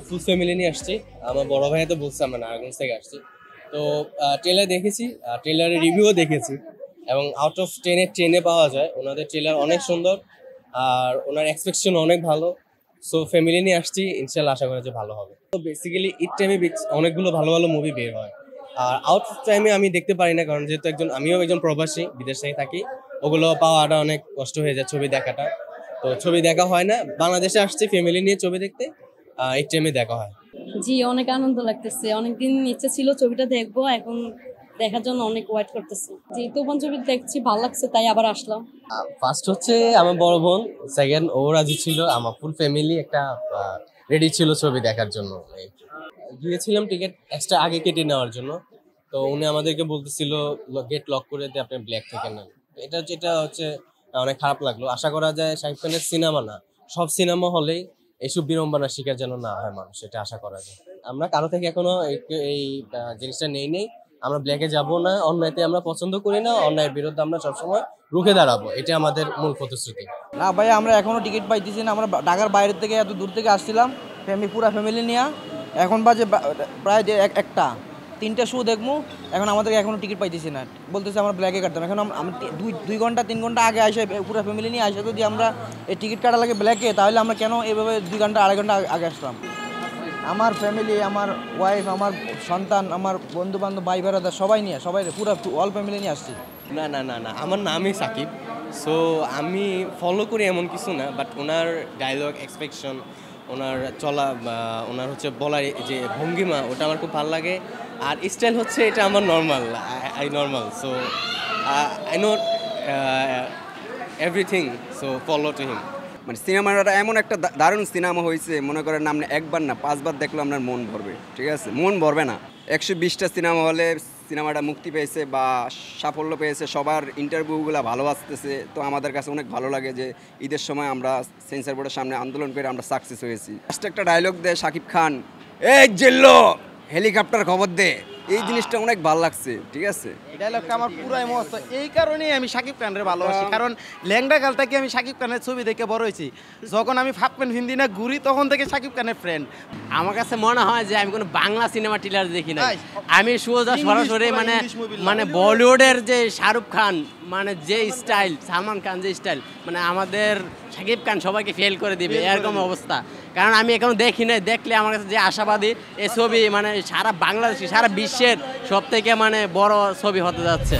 Full family নিয়ে আসছি। আমার বড় ভাইয়া তো বলছে আমরা নারায়ণগঞ্জ থেকে আসছি। তো ট্রেলার দেখেছি, ট্রেলারের রিভিউও দেখেছি এবং আউট অফ 10-এ পাওয়া যায়। ওনাদের ট্রেলার অনেক সুন্দর আর ওনার এক্সপেকটেশন অনেক ভালো। সো ফ্যামিলি নিয়ে আসছি, ইনশাল্লাহ আশা করা যে ভালো হবে। তো বেসিক্যালি ঈদ টাইমে অনেকগুলো ভালো ভালো মুভি বের হয়। আর আউট অফ টাইমে আমি দেখতে পারি না, কারণ যেহেতু আমিও একজন প্রবাসী, বিদেশে থাকি। ওগুলো পাওয়াটা অনেক কষ্ট হয়ে যায়, ছবি দেখাটা। তো ছবি দেখা হয় না। বাংলাদেশে আসছি ফ্যামিলি নিয়ে ছবি দেখতে, এই টাইমে দেখা হয়। জি, অনেক আনন্দ লাগতেছে। অনেকদিন ইচ্ছে ছিল ছবিটা দেখবো, এখন দেখার জন্য অনেক ওয়েট করতেছি। জি, তুফান ছবি দেখছি, ভালো লাগছে তাই আবার আসলাম। ফার্স্ট হচ্ছে আমার বড় বোন, সেকেন্ড ও রাজি ছিল, আমার ফুল ফ্যামিলি একটা রেডি ছিল ছবি দেখার জন্য। গিয়েছিলাম টিকিট এক্সট্রা আগে কেটে নেওয়ার জন্য। তো উনি আমাদেরকে বলতেছিল গেট লক করে দিয়ে আপনি ব্ল্যাক থেকে নেন। এটা হচ্ছে অনেক খারাপ লাগলো। আশা করা যায় শাকিব খানের সিনেমা না, সব সিনেমা হলেই এইসব বিড়ম্বনার শিকার যেন না হয় মানুষ, এটা আশা করা যায়। আমরা কারো থেকে এখনো এই জিনিসটা নেই। আমরা ব্ল্যাকে যাব না, অন্যায়তে আমরা পছন্দ করি না, অন্যায়ের বিরুদ্ধে আমরা সবসময় রুখে দাঁড়াবো, এটা আমাদের মূল প্রতিশ্রুতি। না ভাই, আমরা এখনো টিকিট পাইতেছি না। আমরা ঢাকার বাইরে থেকে এত দূর থেকে আসছিলাম পুরা ফ্যামিলি নিয়ে। এখন বাজে প্রায় একটা 3টা শো দেখবো। এখন আমাদেরকে এখনো টিকিট পাইতেছি না, বলতেছে আমরা ব্ল্যাকে কাটতাম। এখন আমরা 2 ঘন্টা 3 ঘন্টা আগে আসে পুরো ফ্যামিলি নিয়ে আসে। যদি আমরা এই টিকিট কাটা লাগে ব্ল্যাকে, তাহলে আমরা কেন এভাবে 2 ঘন্টা 2.5 ঘন্টা আগে আসলাম? আমার ফ্যামিলি, আমার ওয়াইফ, আমার সন্তান, আমার বন্ধু বান্ধব, ভাই বেড়াদার সবাই পুরো অল ফ্যামিলি নিয়ে আসছি। না, আমার নামই সাকিব। সো আমি ফলো করি এমন কিছু না, বাট ওনার ডায়লগ এক্সপ্রেশন, ওনার চলা, ওনার হচ্ছে বলার যে ভঙ্গিমা, ওটা আমার খুব ভালো লাগে। আর স্টাইল হচ্ছে এটা আমার normal. So I know everything, so follow to him. মানে সিনেমাটা এমন একটা দারুণ সিনেমা হয়েছে, মনে করেন আপনি একবার না 5 বার দেখলে আপনার মন ভরবে। ঠিক আছে, মন ভরবে না। 120টা সিনেমা হলে সিনেমাটা মুক্তি পেয়েছে বা সাফল্য পেয়েছে, সবার ইন্টারভিউগুলো ভালো আসতেছে। তো আমাদের কাছে অনেক ভালো লাগে যে ঈদের সময় আমরা সেন্সর বোর্ডের সামনে আন্দোলন করে আমরা সাকসেস হয়েছি। লাস্টে একটা ডায়লগ দেয় শাকিব খান, এই জেল্লো হেলিকপ্টার খবর দে, এই জিনিসটা অনেক ভালো লাগছে। ঠিক আছে, এই ডায়লগটা আমার পুরাই মস্ত। এই কারণেই আমি শাকিব খানের ভালোবাসি, কারণ ল্যাংড়া কাল থেকে আমি শাকিব খানের ছবি দেখে বড় হয়েছি। যখন আমি ফাপপেন হিন্দি না ঘুরি, তখন থেকে শাকিব খানের ফ্রেন্ড। আমার কাছে মনে হয় যে আমি কোনো বাংলা সিনেমা টিলার দেখি না, আমি সোজা সরাসরি মানে বলিউডের যে শাহরুখ খান, মানে যে স্টাইল, সালমান খান যে স্টাইল, মানে আমাদের শাকিব খান সবাইকে ফেল করে দিবে এরকম অবস্থা। কারণ আমি এখনো দেখি নাই, দেখলে আমার কাছে যে আশাবাদী, এই ছবি মানে সারা বাংলাদেশে, সারা বিশ্বের সব থেকে মানে বড় ছবি হতে যাচ্ছে।